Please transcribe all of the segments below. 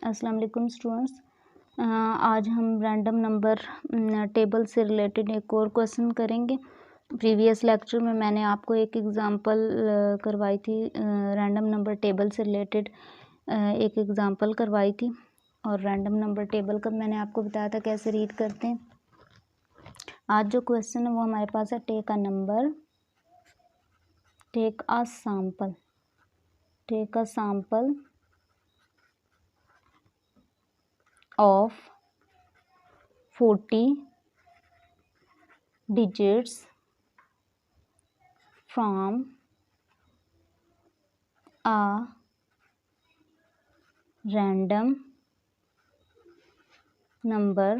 अस्सलाम वालेकुम स्टूडेंट्स। आज हम रैंडम नंबर टेबल से रिलेटेड एक और क्वेश्चन करेंगे। प्रीवियस लेक्चर में मैंने आपको एक एग्ज़ाम्पल करवाई थी, रैंडम नंबर टेबल से रिलेटेड एक एग्ज़ाम्पल करवाई थी, और रैंडम नंबर टेबल का मैंने आपको बताया था कैसे रीड करते हैं। आज जो क्वेश्चन है वो हमारे पास है, take a sample of 40 digits from a random number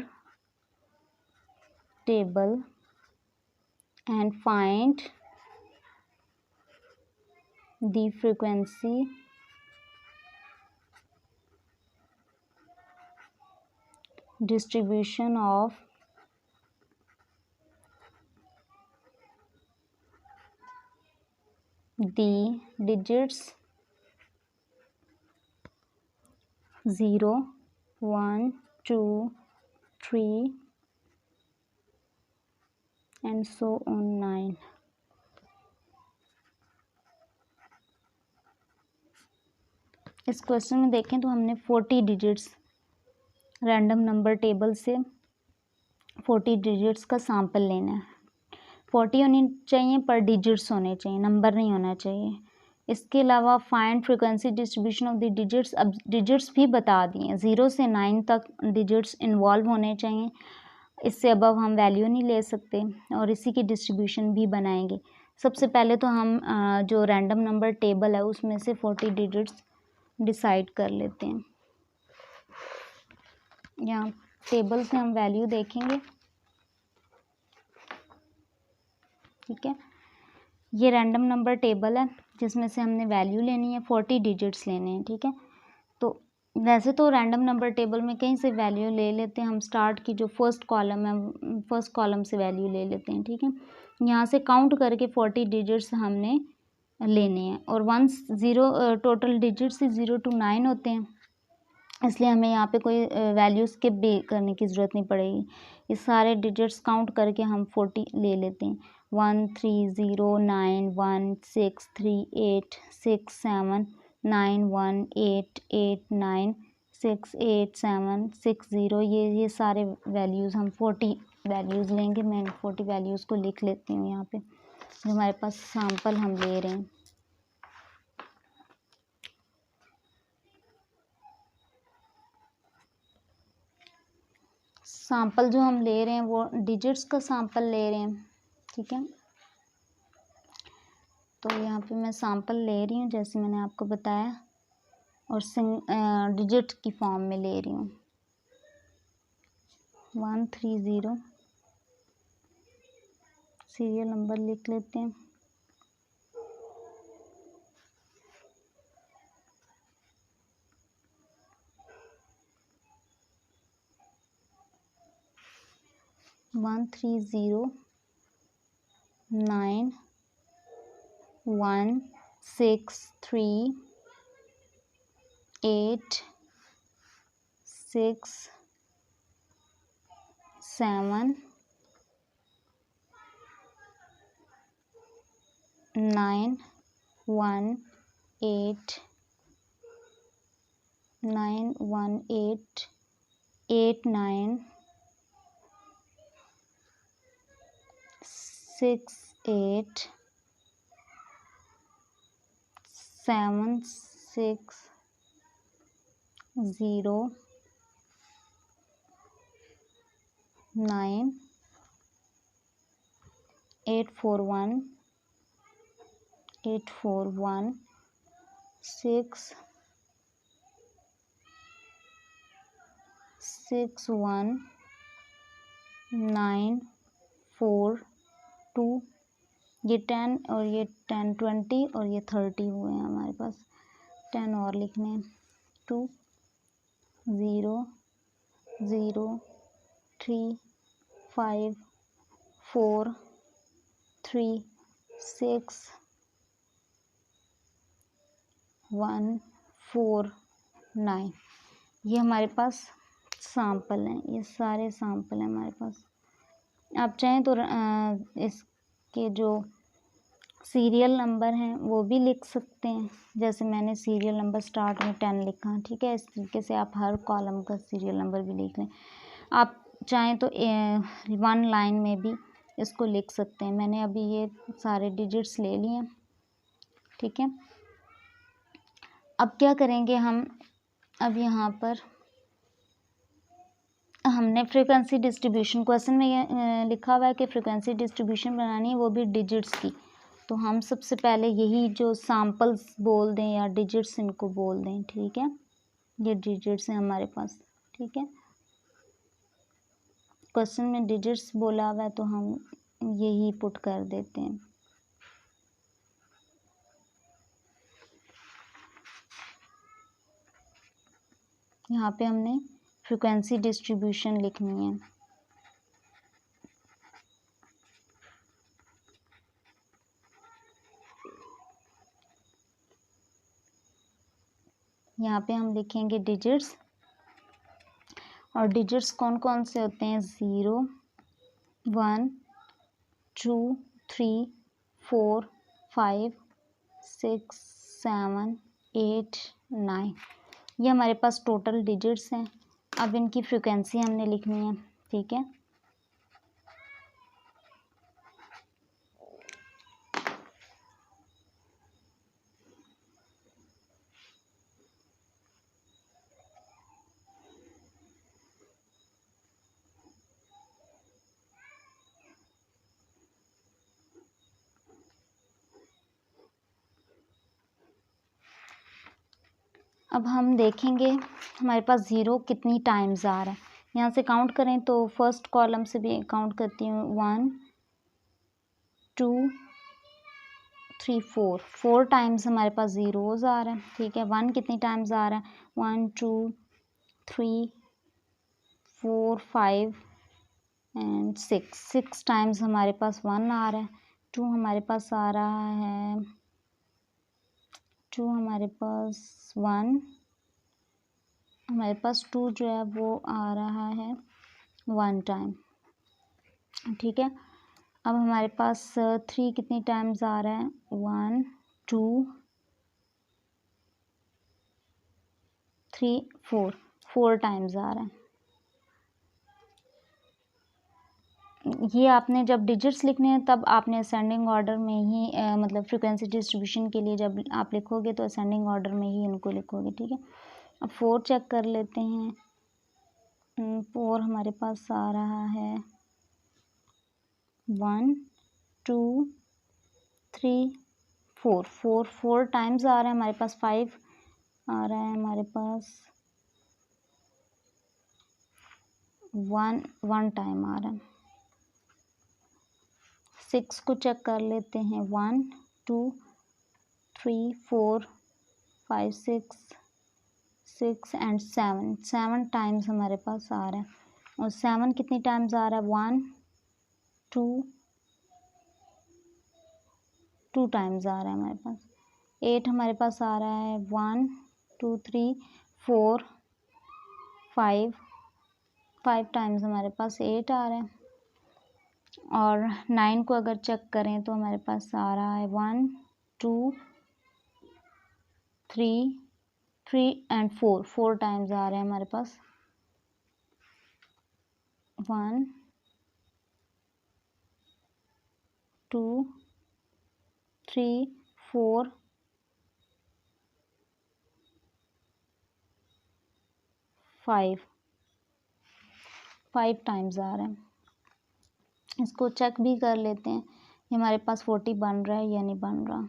table and find the frequency distribution of the digits 0, 1, 2, 3 and so on 9। इस क्वेश्चन में देखें तो हमने 40 डिजिट्स रैंडम नंबर टेबल से 40 डिजिट्स का सैंपल लेना है। 40 होनी चाहिए पर डिजिट्स होने चाहिए, नंबर नहीं होना चाहिए। इसके अलावा find frequency distribution of the digits. अब डिजिट्स भी बता दिए, 0 से 9 तक डिजिट्स इन्वॉल्व होने चाहिए, इससे अबव हम वैल्यू नहीं ले सकते, और इसी की डिस्ट्रीब्यूशन भी बनाएंगे। सबसे पहले तो हम जो रैंडम नंबर टेबल है उसमें से 40 डिजिट्स डिसाइड कर लेते हैं। यहाँ टेबल से हम वैल्यू देखेंगे, ठीक है। ये रैंडम नंबर टेबल है जिसमें से हमने वैल्यू लेनी है, 40 डिजिट्स लेने हैं, ठीक है। तो वैसे तो रैंडम नंबर टेबल में कहीं से वैल्यू ले लेते हैं हम, स्टार्ट की जो फर्स्ट कॉलम है फर्स्ट कॉलम से वैल्यू ले लेते हैं, ठीक है। यहाँ से काउंट करके 40 डिजिट्स हमने लेने हैं, और 10 टोटल डिजिट्स 0 to 9 होते हैं, इसलिए हमें यहाँ पे कोई वैल्यू स्किप भी करने की ज़रूरत नहीं पड़ेगी। ये सारे डिजिट्स काउंट करके हम 40 ले लेते हैं। 1 3 0 9 1 6 3 8 6 7 9 1 8 8 9 6 8 7 6 0। ये सारे वैल्यूज़ हम 40 वैल्यूज़ लेंगे। मैं 40 वैल्यूज़ को लिख लेती हूँ यहाँ पे, जो हमारे पास सैंपल हम ले रहे हैं। सैंपल जो हम ले रहे हैं वो डिजिट्स का सैंपल ले रहे हैं, ठीक है। तो यहाँ पे मैं सैंपल ले रही हूँ जैसे मैंने आपको बताया, और डिजिट की फॉर्म में ले रही हूँ। 130 सीरियल नंबर लिख लेते हैं। वन 9 1 6 3 8 6 7 9 1 8 9 1 8 8 9 6 8 7 6 0 9 8 4 1 8 4 1 6 6 1 9 4 2। ये 10 और ये 10 20 और ये 30 हुए हैं हमारे पास। 10 और लिखने हैं। 2 0 0 3 5 4 3 6 1 4 9। ये हमारे पास सैंपल हैं, ये सारे सैंपल हैं हमारे पास। आप चाहें तो इसके जो सीरियल नंबर हैं वो भी लिख सकते हैं, जैसे मैंने सीरियल नंबर स्टार्ट में 10 लिखा, ठीक है। इस तरीके से आप हर कॉलम का सीरियल नंबर भी लिख लें। आप चाहें तो 1 लाइन में भी इसको लिख सकते हैं। मैंने अभी ये सारे डिजिट्स ले लिए हैं, ठीक है। अब क्या करेंगे हम, अब यहाँ पर हमने फ्रीक्वेंसी डिस्ट्रीब्यूशन, क्वेश्चन में ये लिखा हुआ है कि फ्रीक्वेंसी डिस्ट्रीब्यूशन बनानी है, वो भी डिजिट्स की। तो हम सबसे पहले यही जो सैम्पल्स बोल दें या डिजिट्स इनको बोल दें, ठीक है। ये डिजिट्स हैं हमारे पास, ठीक है। क्वेश्चन में डिजिट्स बोला हुआ है तो हम यही पुट कर देते हैं। यहाँ पे हमने फ्रीक्वेंसी डिस्ट्रीब्यूशन लिखनी है। यहाँ पे हम लिखेंगे डिजिट्स, और डिजिट्स कौन कौन से होते हैं, 0 1 2 3 4 5 6 7 8 9, ये हमारे पास टोटल डिजिट्स हैं। अब इनकी फ्रीक्वेंसी हमने लिखनी है, ठीक है। अब हम देखेंगे हमारे पास 0 कितनी टाइम्स आ रहा है। यहाँ से काउंट करें तो फर्स्ट कॉलम से भी काउंट करती हूँ, 1 2 3 4 टाइम्स हमारे पास ज़ीरोज़ आ रहा है, ठीक है। 1 कितनी टाइम्स आ रहा है, 1 2 3 4 5 एंड 6 टाइम्स हमारे पास 1 आ रहा है। 2 हमारे पास आ रहा है, 2 हमारे पास 1, हमारे पास 2 जो है वो आ रहा है 1 टाइम, ठीक है। अब हमारे पास 3 कितनी टाइम्स आ रहा है, 1 2 3 4 टाइम्स आ रहा है। ये आपने जब डिजिट्स लिखने हैं तब आपने असेंडिंग ऑर्डर में ही मतलब फ्रीक्वेंसी डिस्ट्रीब्यूशन के लिए जब आप लिखोगे तो असेंडिंग ऑर्डर में ही इनको लिखोगे, ठीक है। अब 4 चेक कर लेते हैं। 4 हमारे पास आ रहा है 1 2 3 4 टाइम्स आ रहा है हमारे पास। 5 आ रहा है हमारे पास, 1 टाइम आ रहा है। 6 को चेक कर लेते हैं, 1 2 3 4 5 6 एंड 7 टाइम्स हमारे पास आ रहा है। और 7 कितनी टाइम्स आ रहा है, 1 2 टाइम्स आ रहा है हमारे पास। 8 हमारे पास आ रहा है, 1 2 3 4 5 टाइम्स हमारे पास 8 आ रहा है। और 9 को अगर चेक करें तो हमारे पास आ रहा है 1 2 3 एंड 4 टाइम्स आ रहे हैं हमारे पास। 1 2 3 4 5 टाइम्स आ रहे हैं। इसको चेक भी कर लेते हैं ये हमारे पास 40 बन रहा है या नहीं बन रहा।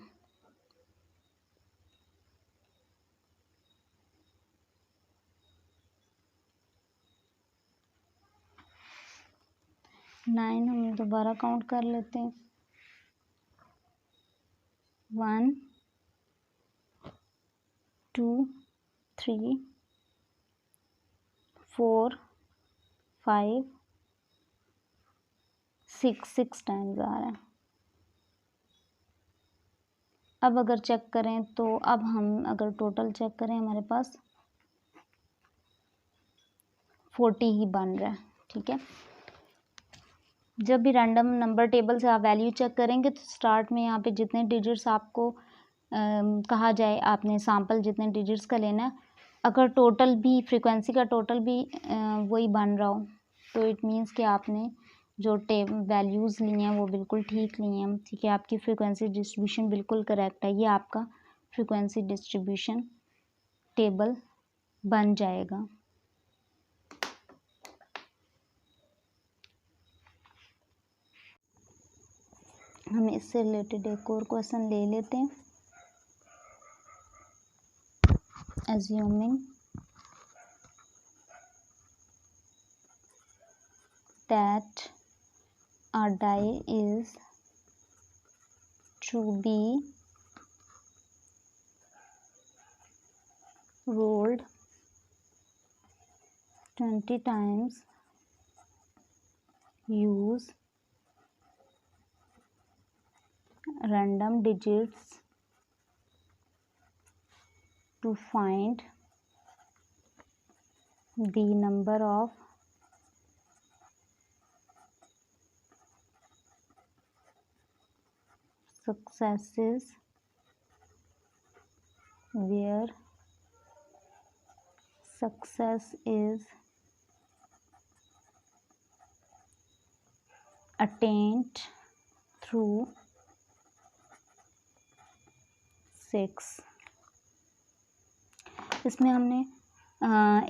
नाइन हम दोबारा काउंट कर लेते हैं, 1 2 3 4 5 6 टाइम्स आ रहा है। अब अगर चेक करें तो अब हम अगर टोटल चेक करें हमारे पास 40 ही बन रहा है, ठीक है। जब भी रैंडम नंबर टेबल से आप वैल्यू चेक करेंगे तो स्टार्ट में यहाँ पे जितने डिजिट्स आपको कहा जाए, आपने सैम्पल जितने डिजिट्स का लेना है, अगर टोटल भी फ्रीक्वेंसी का टोटल भी वही बन रहा हो तो इट मीन्स कि आपने जो वैल्यूज़ ली हैं वो बिल्कुल ठीक ली हैं, ठीक है। आपकी फ्रीक्वेंसी डिस्ट्रीब्यूशन बिल्कुल करेक्ट है, ये आपका फ्रीक्वेंसी डिस्ट्रीब्यूशन टेबल बन जाएगा। हम इससे रिलेटेड एक और क्वेश्चन ले लेते हैं। Assuming that a die is to be rolled 20 times, use random digits to find the number of successes where success is attained through 6। इसमें हमने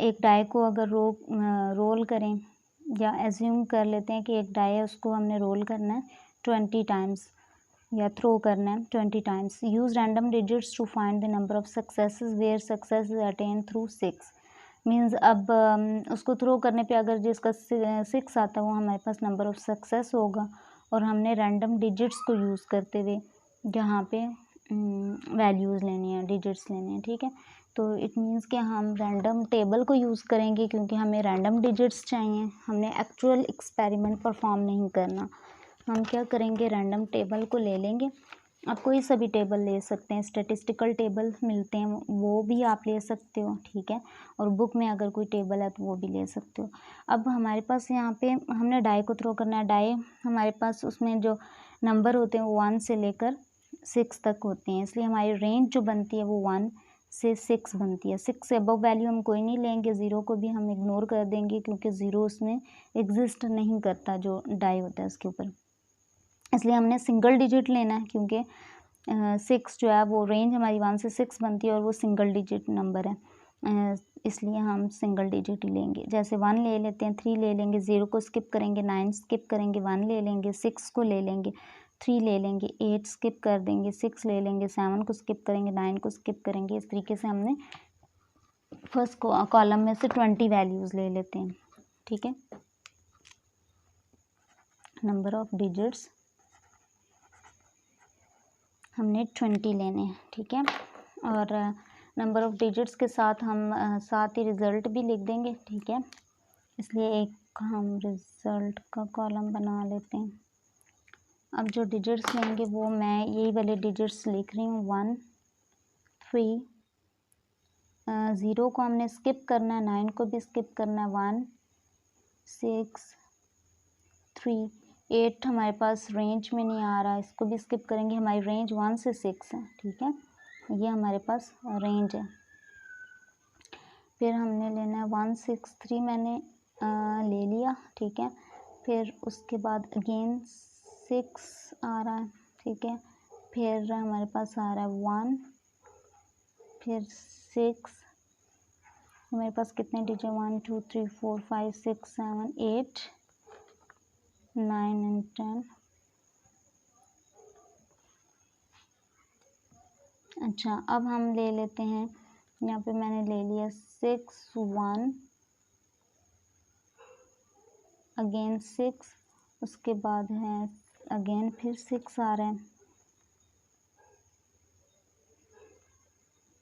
एक डाई को अगर रोल करें या एज्यूम कर लेते हैं कि एक डाई है, उसको हमने रोल करना है 20 टाइम्स या थ्रो करना है 20 times. Use random digits to find the number of successes where success is attain through 6। Means अब उसको थ्रो करने पे अगर जिसका 6 आता है वो हमारे पास नंबर ऑफ सक्सेस होगा, और हमने रैंडम डिजिट्स को यूज़ करते हुए जहाँ पे वैल्यूज़ लेनी है, डिजिट्स लेने हैं, ठीक है। तो इट मीन्स कि हम रैंडम टेबल को यूज़ करेंगे क्योंकि हमें रैंडम डिजिट्स चाहिए, हमने एक्चुअल एक्सपेरिमेंट परफॉर्म नहीं करना। हम क्या करेंगे, रैंडम टेबल को ले लेंगे। आप कोई सा भी टेबल ले सकते हैं, स्टैटिस्टिकल टेबल मिलते हैं वो भी आप ले सकते हो, ठीक है। और बुक में अगर कोई टेबल है तो वो भी ले सकते हो। अब हमारे पास यहाँ पे हमने डाई को थ्रो करना है। डाई हमारे पास उसमें जो नंबर होते हैं वो 1 से लेकर 6 तक होते हैं, इसलिए हमारी रेंज जो बनती है वो 1 से 6 बनती है। 6 से अबव वैल्यू हम कोई नहीं लेंगे, ज़ीरो को भी हम इग्नोर कर देंगे क्योंकि ज़ीरो उसमें एग्जिस्ट नहीं करता जो डाई होता है उसके ऊपर। इसलिए हमने सिंगल डिजिट लेना है क्योंकि 6 जो है वो रेंज हमारी 1 से 6 बनती है और वो सिंगल डिजिट नंबर है, इसलिए हम सिंगल डिजिट ही लेंगे। जैसे 1 ले लेते हैं, 3 ले लेंगे, 0 को स्किप करेंगे, 9 स्किप करेंगे, 1 ले लेंगे, 6 को ले लेंगे, 3 ले लेंगे, 8 स्किप कर देंगे, 6 ले लेंगे, 7 को स्किप करेंगे, 9 को स्किप करेंगे। इस तरीके से हमने फर्स्ट कॉलम में से 20 वैल्यूज़ ले लेते हैं, ठीक है। नंबर ऑफ डिजिट्स हमने 20 लेने हैं, ठीक है। और नंबर ऑफ डिजिट्स के साथ हम साथ ही रिज़ल्ट भी लिख देंगे, ठीक है। इसलिए एक हम रिज़ल्ट का कॉलम बना लेते हैं। अब जो डिजिट्स लेंगे वो मैं यही वाले डिजिट्स लिख रही हूँ, 1 3, 0 को हमने स्किप करना है, 9 को भी स्किप करना है, 1 6 3 8 हमारे पास रेंज में नहीं आ रहा, इसको भी स्किप करेंगे। हमारी रेंज 1 से 6 है, ठीक है, ये हमारे पास रेंज है। फिर हमने लेना है 163 मैंने ले लिया, ठीक है। फिर उसके बाद अगेन 6 आ रहा है, ठीक है। फिर हमारे पास आ रहा है 1, फिर 6, हमारे पास कितने डिजिट 1 2 3 4 5 6 7 8 9 एंड 10। अच्छा, अब हम ले लेते हैं, यहाँ पे मैंने ले लिया 6 1 अगेन 6, उसके बाद है अगेन फिर 6 आ रहा है,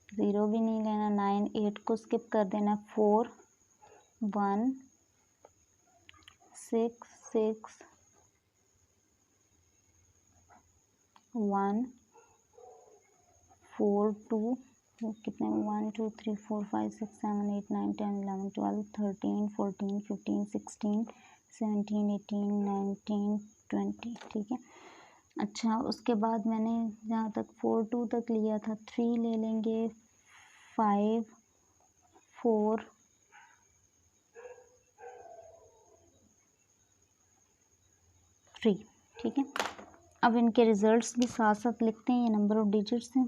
0 भी नहीं लेना, 9 8 को स्किप कर देना, 4 1 6 6 1 4 2 तो कितने 1 2 3 4 5 6 7 8 9 10 11 12 13 14 15 16 17 18 19 20 ठीक है। अच्छा उसके बाद मैंने जहाँ तक 4 2 तक लिया था 3 ले लेंगे 5 4 3 ठीक है। अब इनके रिजल्ट्स भी साथ साथ लिखते हैं, ये नंबर ऑफ डिजिट्स हैं।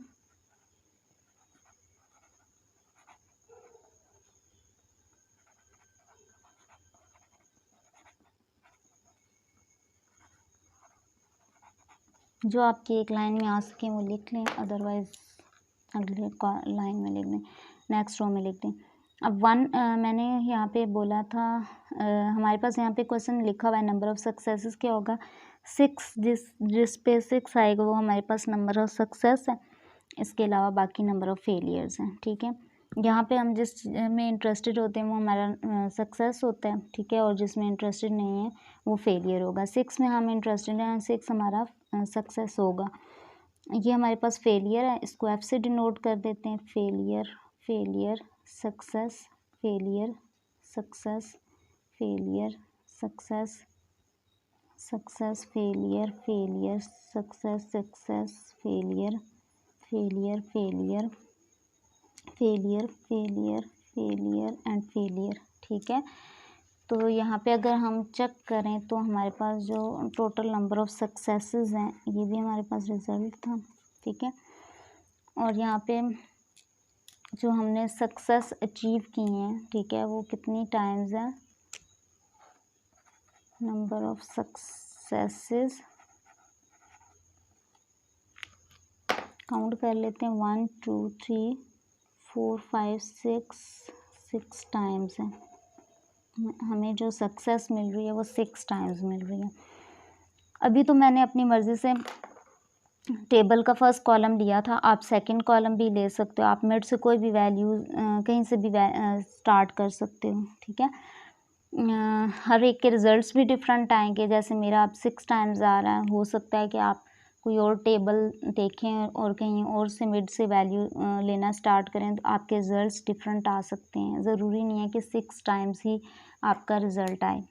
जो आपकी एक लाइन में आ सके वो लिख लें, अदरवाइज़ अगले लाइन में लिख दें, नेक्स्ट रो में लिख दें। अब मैंने यहाँ पे बोला था हमारे पास यहाँ पे क्वेश्चन लिखा हुआ है नंबर ऑफ़ सक्सेसेस क्या होगा 6, जिस पे 6 आएगा वो हमारे पास नंबर ऑफ़ सक्सेस है। इसके अलावा बाकी नंबर ऑफ़ फेलियर्स हैं ठीक है। यहाँ पे हम जिस में इंटरेस्टेड होते हैं वो हमारा सक्सेस होता है ठीक है, और जिसमें इंटरेस्टेड नहीं है वो फेलियर होगा। 6 में हम इंटरेस्टेड हैं, 6 हमारा सक्सेस होगा। ये हमारे पास फेलियर है, इसको एफ से डिनोट कर देते हैं, failure failure success failure success failure success success failure failure success success failure failure failure failure failure failure and failure ठीक है। तो यहाँ पे अगर हम चेक करें तो हमारे पास जो टोटल नंबर ऑफ़ सक्सेसेस हैं ये भी हमारे पास रिज़ल्ट था ठीक है। और यहाँ पे जो हमने सक्सेस अचीव की हैं ठीक है वो कितनी टाइम्स है, नंबर ऑफ़ सक्सेसेस काउंट कर लेते हैं 1 2 3 4 5 6 टाइम्स है। हमें जो सक्सेस मिल रही है वो 6 टाइम्स मिल रही है। अभी तो मैंने अपनी मर्ज़ी से टेबल का फर्स्ट कॉलम लिया था, आप सेकंड कॉलम भी ले सकते हो, आप मिड से कोई भी वैल्यू कहीं से भी स्टार्ट कर सकते हो ठीक है। हर एक के रिज़ल्ट्स भी डिफरेंट आएंगे, जैसे मेरा अब 6 टाइम्स आ रहा है, हो सकता है कि आप कोई और टेबल देखें और कहीं और से मिड से वैल्यू लेना स्टार्ट करें तो आपके रिज़ल्ट्स डिफरेंट आ सकते हैं। ज़रूरी नहीं है कि 6 टाइम्स ही आपका रिज़ल्ट आए।